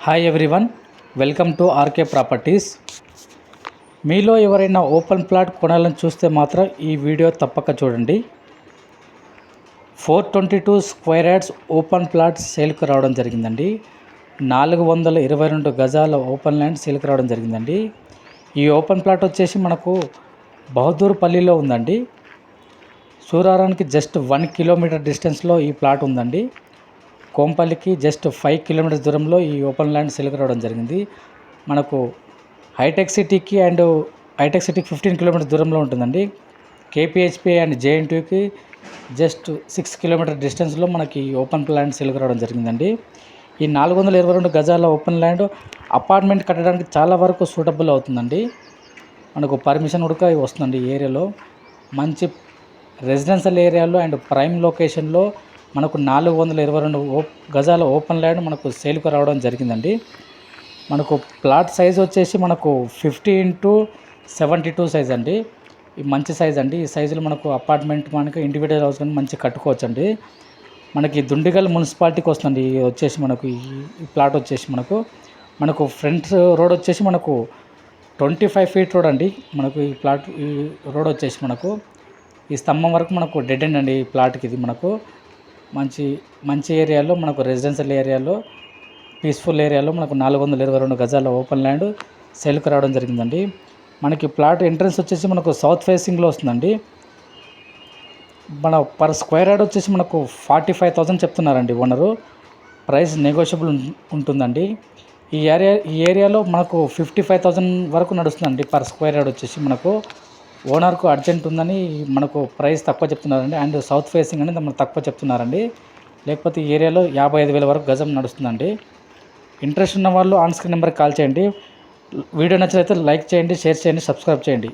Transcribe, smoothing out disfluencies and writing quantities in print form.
Hi everyone, welcome to RK properties. మీలో ఎవరైనా open plot కొనాలని చూస్తే మాత్రం ఈ వీడియో తప్పక చూడండి. 422 స్క్వేర్ యార్డ్స్ ఓపెన్ ప్లాట్ సేల్కి రావడం జరిగిందండి. 422 గజాల ఓపెన్ ల్యాండ్ సేల్కి రావడం జరిగిందండి. ఈ ఓపెన్ ప్లాట్ వచ్చేసి మనకు బహదూర్పల్లిలో ఉందండి. సూరారానికి జస్ట్ 1 కిలోమీటర్ డిస్టెన్స్లో ఈ ప్లాట్ ఉందండి. కోంపల్లికి జస్ట్ 5 కిలోమీటర్స్ దూరంలో ఈ ఓపెన్ ల్యాండ్ సేల్కి రావడం జరిగింది. మనకు హైటెక్ సిటీకి 15 కిలోమీటర్స్ దూరంలో ఉంటుందండి. కేపీహెచ్పి అండ్ జేఎన్టీయూకి జస్ట్ 6 కిలోమీటర్ డిస్టెన్స్లో మనకి ఓపెన్ ల్యాండ్ సేల్కి రావడం జరిగిందండి. ఈ 422 గజాల ఓపెన్ ల్యాండ్ అపార్ట్మెంట్ కట్టడానికి చాలా వరకు సూటబుల్ అవుతుందండి. మనకు పర్మిషన్ కూడా వస్తుందండి. ఈ ఏరియాలో మంచి రెసిడెన్షియల్ ఏరియాలో అండ్ ప్రైమ్ లొకేషన్లో మనకు 422 గజాల ఓపెన్ ల్యాండ్ మనకు సేల్కి రావడం జరిగిందండి. మనకు ప్లాట్ సైజ్ వచ్చేసి మనకు 50x72 సైజ్ అండి. ఈ మంచి సైజ్ అండి. ఈ సైజులో మనకు అపార్ట్మెంట్ మనకు ఇండివిజువల్ హౌస్ కానీ మంచి కట్టుకోవచ్చు అండి. మనకి దుండిగల్ మున్సిపాలిటీకి వస్తుంది వచ్చేసి మనకు ఈ ప్లాట్ వచ్చేసి మనకు ఫ్రంట్ రోడ్ వచ్చేసి మనకు 25 ఫీట్ రోడ్ అండి. మనకు ఈ ప్లాట్ ఈ రోడ్ వచ్చేసి మనకు ఈ స్తంభం వరకు మనకు డెడ్ ఎండ్ అండి. ఈ ప్లాట్కి ఇది మనకు మంచి ఏరియాలో మనకు రెసిడెన్షియల్ ఏరియాలో పీస్ఫుల్ ఏరియాలో మనకు 422 గజాల ఓపెన్ ల్యాండ్ సేల్కి రావడం జరిగిందండి. మనకి ప్లాట్ ఎంట్రన్స్ వచ్చేసి మనకు సౌత్ ఫేసింగ్లో వస్తుందండి. మన పర్ స్క్వేర్ యార్డ్ వచ్చేసి మనకు 45,000 చెప్తున్నారండి ఓనరు. ప్రైస్ నెగోషియబుల్ ఉంటుందండి. ఈ ఏరియాలో మనకు 55,000 వరకు నడుస్తుందండి పర్ స్క్వేర్ యార్డ్ వచ్చేసి. మనకు ఓనర్కు అర్జెంట్ ఉందని మనకు ప్రైస్ తక్కువ చెప్తున్నారండి. అండ్ సౌత్ ఫేసింగ్ అనేది మనం తక్కువ చెప్తున్నారండి. లేకపోతే ఈ ఏరియాలో 55,000 వరకు గజం నడుస్తుందండి. ఇంట్రెస్ట్ ఉన్న వాళ్ళు ఆన్ స్క్రీన్ నెంబర్కి కాల్ చేయండి. వీడియో నచ్చినట్లయితే లైక్ చేయండి, షేర్ చేయండి, సబ్స్క్రైబ్ చేయండి.